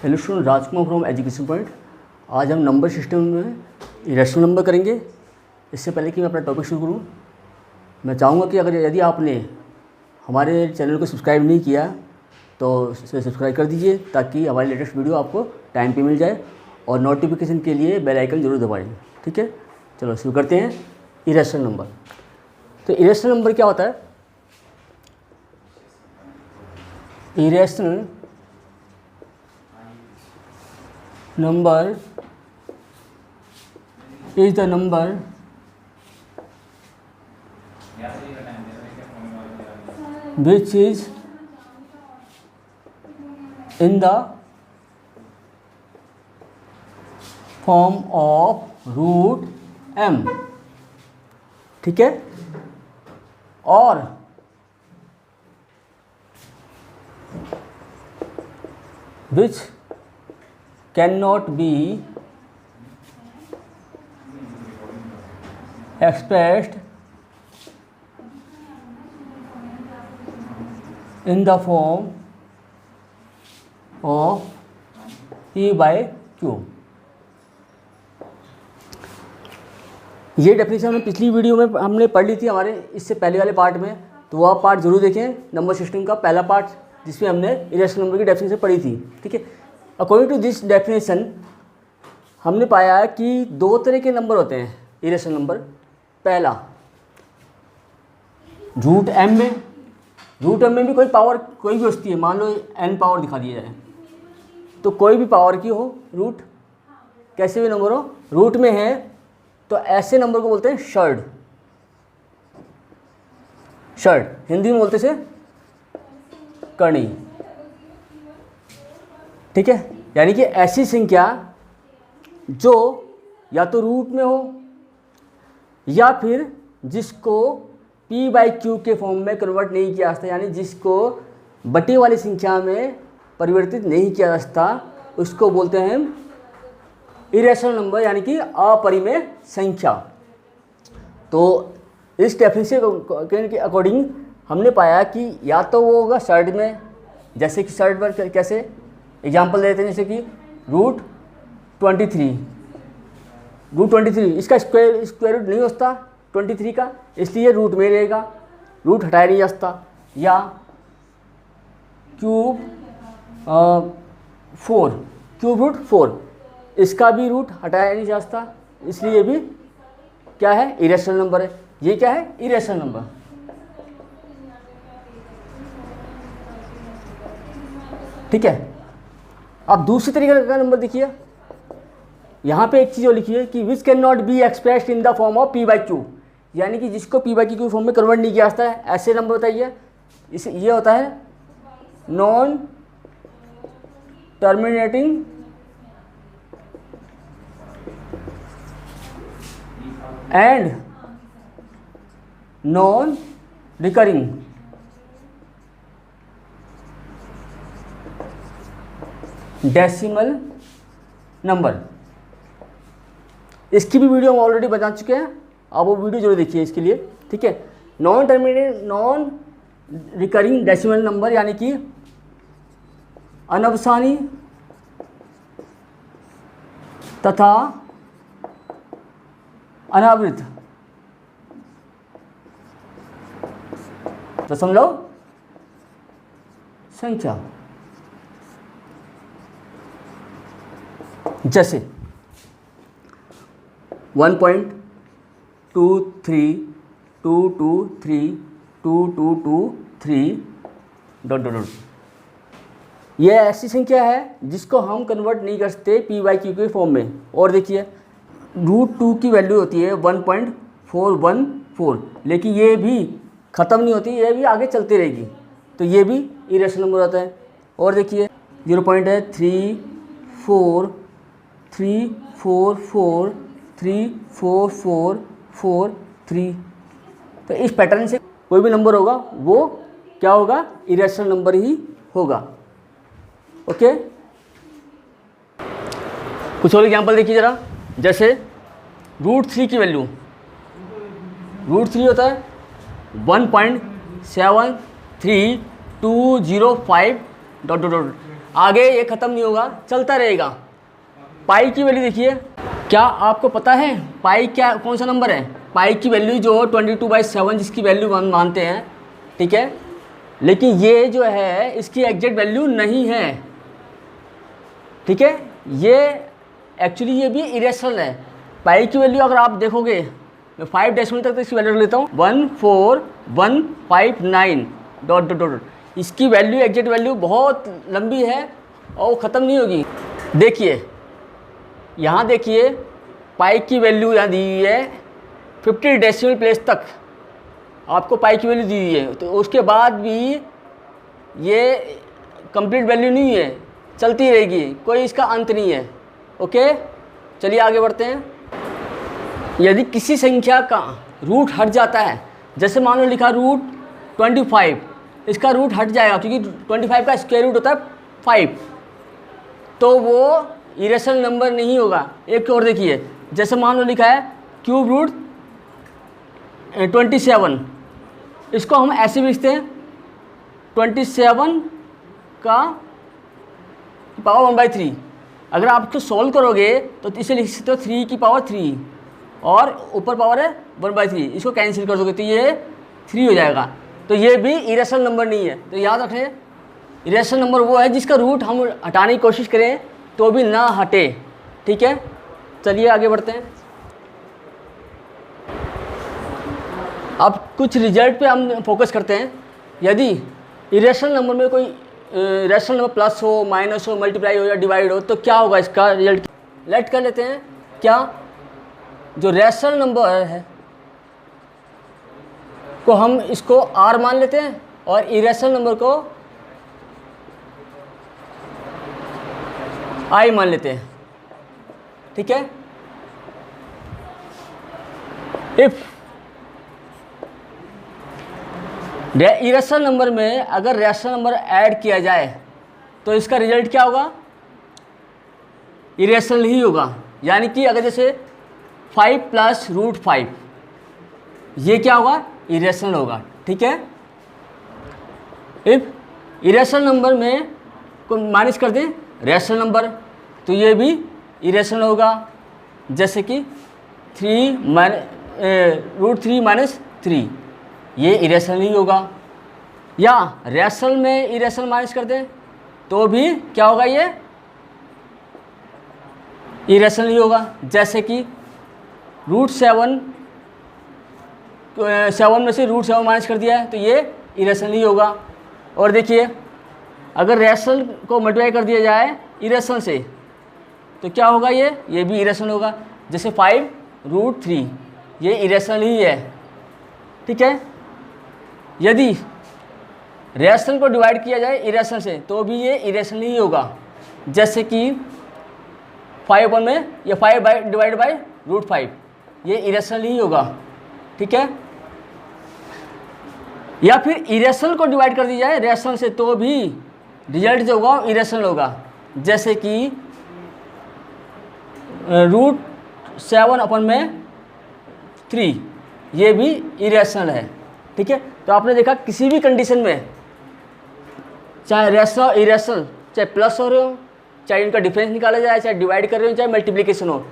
Hello student, Rajkumar from education point. आज हम number system में इरेशनल नंबर करेंगे। इससे पहले कि मैं अपना टॉपिक शुरू करूँ, मैं चाहूँगा कि यदि आपने हमारे चैनल को सब्सक्राइब नहीं किया तो सब्सक्राइब कर दीजिए, ताकि हमारी लेटेस्ट वीडियो आपको टाइम पे मिल जाए, और नोटिफिकेशन के लिए बेल आइकन जरूर दबाएं। ठीक है, चलो शुरू करते हैं। Irrational number. तो इरेशनल नंबर क्या होता है? Irrational number is the number which is in the form of root m, ठीक है, और which cannot be expressed in the form of P by Q। ये डेफिनेशन हमने पिछली वीडियो में हमने पढ़ ली थी, हमारे इससे पहले वाले पार्ट में, तो वह पार्ट जरूर देखें। नंबर सिस्टम का पहला पार्ट जिसमें हमने इरेशनल नंबर की डेफिनेशन पढ़ी थी। ठीक है, अकॉर्डिंग टू दिस डेफिनेशन हमने पाया कि दो तरह के नंबर होते हैं इरेशनल नंबर। पहला, रूट एम में भी कोई पावर कोई भी होती है, मान लो n पावर दिखा दिया जाए, तो कोई भी पावर की हो, रूट कैसे भी नंबर हो, रूट में है, तो ऐसे नंबर को बोलते हैं शर्ड। हिंदी में बोलते से कर्णी। ठीक है, यानी कि ऐसी संख्या जो या तो रूट में हो या फिर जिसको p बाई क्यू के फॉर्म में कन्वर्ट नहीं किया जा सकता, यानी जिसको बटी वाली संख्या में परिवर्तित नहीं किया जा सकता, उसको बोलते हैं इरेशनल नंबर, यानी कि अपरिमेय संख्या। तो इस डेफिनेशन के अकॉर्डिंग हमने पाया कि या तो वो होगा शर्ट में, जैसे कि शर्ट पर कैसे एग्जाम्पल देते हैं, जैसे कि रूट 23, इसका स्क्वायर रूट नहीं होता 23 का, इसलिए रूट में रहेगा, रूट हटाया नहीं जा सकता। या क्यूब 4, क्यूब रूट 4, इसका भी रूट हटाया नहीं जा सकता, इसलिए भी क्या है, इरेशनल नंबर है। ये क्या है, इरेशनल नंबर। ठीक है, अब दूसरी तरीके का नंबर देखिए, यहाँ पे एक चीज़ और लिखी है कि which can not be expressed in the form of p by Q, यानी कि जिसको p बाई क्यू फॉर्म में कन्वर्ट नहीं किया जाता है, ऐसे नंबर बताइए। इसे ये होता है non terminating and non recurring decimal number. इसकी भी वीडियो हम ऑलरेडी बता चुके हैं, आप वो वीडियो जरूर देखिए इसके लिए। ठीक है, non terminate non recurring decimal number, यानी कि अनवसानी तथा अनावृत दशमलव संख्या, जैसे 1.23223223 ... ये ऐसी संख्या है जिसको हम कन्वर्ट नहीं कर सकते p बाई क्यू के फॉर्म में। और देखिए रूट 2 की वैल्यू होती है 1.414, लेकिन ये भी ख़त्म नहीं होती, ये भी आगे चलती रहेगी, तो ये भी इरेशनल नंबर होता है। और देखिए 0.34434443, तो इस पैटर्न से कोई भी नंबर होगा वो क्या होगा, इरेशनल नंबर ही होगा। ओके, कुछ और एग्जांपल देखिए ज़रा, जैसे रूट 3 की वैल्यू, रूट 3 होता है 1.73 205 ... आगे ये ख़त्म नहीं होगा, चलता रहेगा। पाई की वैल्यू देखिए, क्या आपको पता है पाई क्या कौन सा नंबर है? पाई की वैल्यू जो 22/7 जिसकी वैल्यू हम मानते हैं, ठीक है, लेकिन ये जो है इसकी एग्जैक्ट वैल्यू नहीं है, ठीक है, ये एक्चुअली ये भी इरेशनल है। पाई की वैल्यू अगर आप देखोगे, मैं 5 डेसिमल तक तो इसकी वैल्यू रख लेता हूँ, 14159 डॉट डॉट डॉट। इसकी वैल्यू एग्जैक्ट वैल्यू बहुत लंबी है और वो ख़त्म नहीं होगी। देखिए यहाँ देखिए, पाई की वैल्यू यहाँ दी हुई है 50 डेसिमल प्लेस तक आपको पाई की वैल्यू दी हुई है, तो उसके बाद भी ये कंप्लीट वैल्यू नहीं है, चलती रहेगी, कोई इसका अंत नहीं है। ओके, चलिए आगे बढ़ते हैं। यदि किसी संख्या का रूट हट जाता है, जैसे मान लो लिखा रूट 25, इसका रूट हट जाएगा क्योंकि 25 का स्क्वायर रूट होता है 5, तो वो इरेशनल नंबर नहीं होगा। एक और देखिए, जैसे मान लो लिखा है क्यूब रूट 27, इसको हम ऐसे भी लिखते हैं 27 का पावर 1/3। अगर आप इसको सॉल्व करोगे तो इसे लिख सकते हो 3 की पावर 3 और ऊपर पावर है 1/3, इसको कैंसिल कर दोगे तो ये 3 हो जाएगा। तो ये भी इरेशनल नंबर नहीं है। तो याद रखें, इरेशनल नंबर वो है जिसका रूट हम हटाने की कोशिश करें तो भी ना हटे, ठीक है। चलिए आगे बढ़ते हैं। अब कुछ रिजल्ट पे हम फोकस करते हैं। यदि इरेशनल नंबर में कोई रैशनल नंबर प्लस हो, माइनस हो, मल्टीप्लाई हो या डिवाइड हो, तो क्या होगा इसका रिजल्ट? लेट कर लेते हैं। क्या जो रैशनल नंबर है को हम इसको r मान लेते हैं और इरेशनल नंबर को i मान लेते हैं, ठीक है। इफ इरेशनल नंबर में अगर रैशनल नंबर ऐड किया जाए तो इसका रिजल्ट क्या होगा? इरेशनल ही होगा। यानी कि अगर जैसे 5 + √5, ये क्या होगा? इरेशनल होगा, ठीक है। इफ इरेशनल नंबर में को माइनस कर दें रैशनल नंबर तो ये भी इरेशनल होगा, जैसे कि √3 - 3, ये इरेशनल ही होगा। या रैशनल में इरेशनल माइनस कर दें तो भी क्या होगा? ये इरेशनल ही होगा, जैसे कि √7 में से √7 माइनस कर दिया है तो ये इरेशनल ही होगा। और देखिए, अगर रैशनल को मल्टीप्लाई कर दिया जाए इरेशनल से तो क्या होगा? ये भी इरेशनल होगा, जैसे 5 √3, ये इरेशनल ही है, ठीक है। यदि रैशनल को डिवाइड किया जाए इरेशनल से तो भी ये इरेशनल ही होगा, जैसे कि 5 में ये 5 डिवाइड बाय √5, ये इरेशनल ही होगा, ठीक है। या फिर इरेशनल को डिवाइड कर दिया जाए रैशनल से तो भी रिजल्ट जो होगा इरेशनल होगा, जैसे कि √7/3, ये भी इरेशनल है, ठीक है। तो आपने देखा किसी भी कंडीशन में चाहे रैशनल इरेशनल, चाहे प्लस हो रहे हो, चाहे इनका डिफरेंस निकाला जाए, चाहे डिवाइड कर रहे हो, चाहे मल्टीप्लिकेशन हो,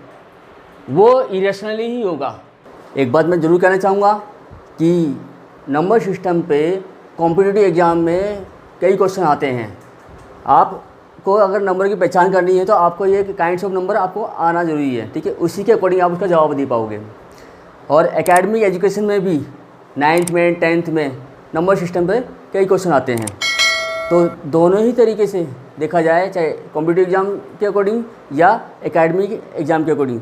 वो इरेशनल ही होगा। एक बात मैं ज़रूर कहना चाहूँगा कि नंबर सिस्टम पे कॉम्पिटिटिव एग्ज़ाम में कई क्वेश्चन आते हैं। आपको अगर नंबर की पहचान करनी है तो आपको ये काइंड्स ऑफ नंबर आपको आना ज़रूरी है, ठीक है। उसी के अकॉर्डिंग आप उसका जवाब दे पाओगे। और एकेडमिक एजुकेशन में भी 9th में 10th में नंबर सिस्टम पे कई क्वेश्चन आते हैं। तो दोनों ही तरीके से देखा जाए, चाहे कॉम्पिटिटिव एग्ज़ाम के अकॉर्डिंग या एकेडमिक एग्ज़ाम के अकॉर्डिंग,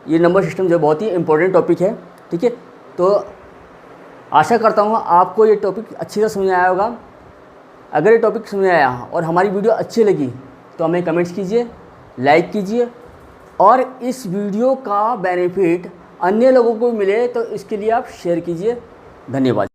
ये नंबर सिस्टम जो बहुत ही इंपॉर्टेंट टॉपिक है, ठीक है। तो आशा करता हूँ आपको ये टॉपिक अच्छी तरह समझ आया होगा। अगर ये टॉपिक समझ आया और हमारी वीडियो अच्छी लगी तो हमें कमेंट्स कीजिए, लाइक कीजिए, और इस वीडियो का बेनिफिट अन्य लोगों को मिले तो इसके लिए आप शेयर कीजिए। धन्यवाद।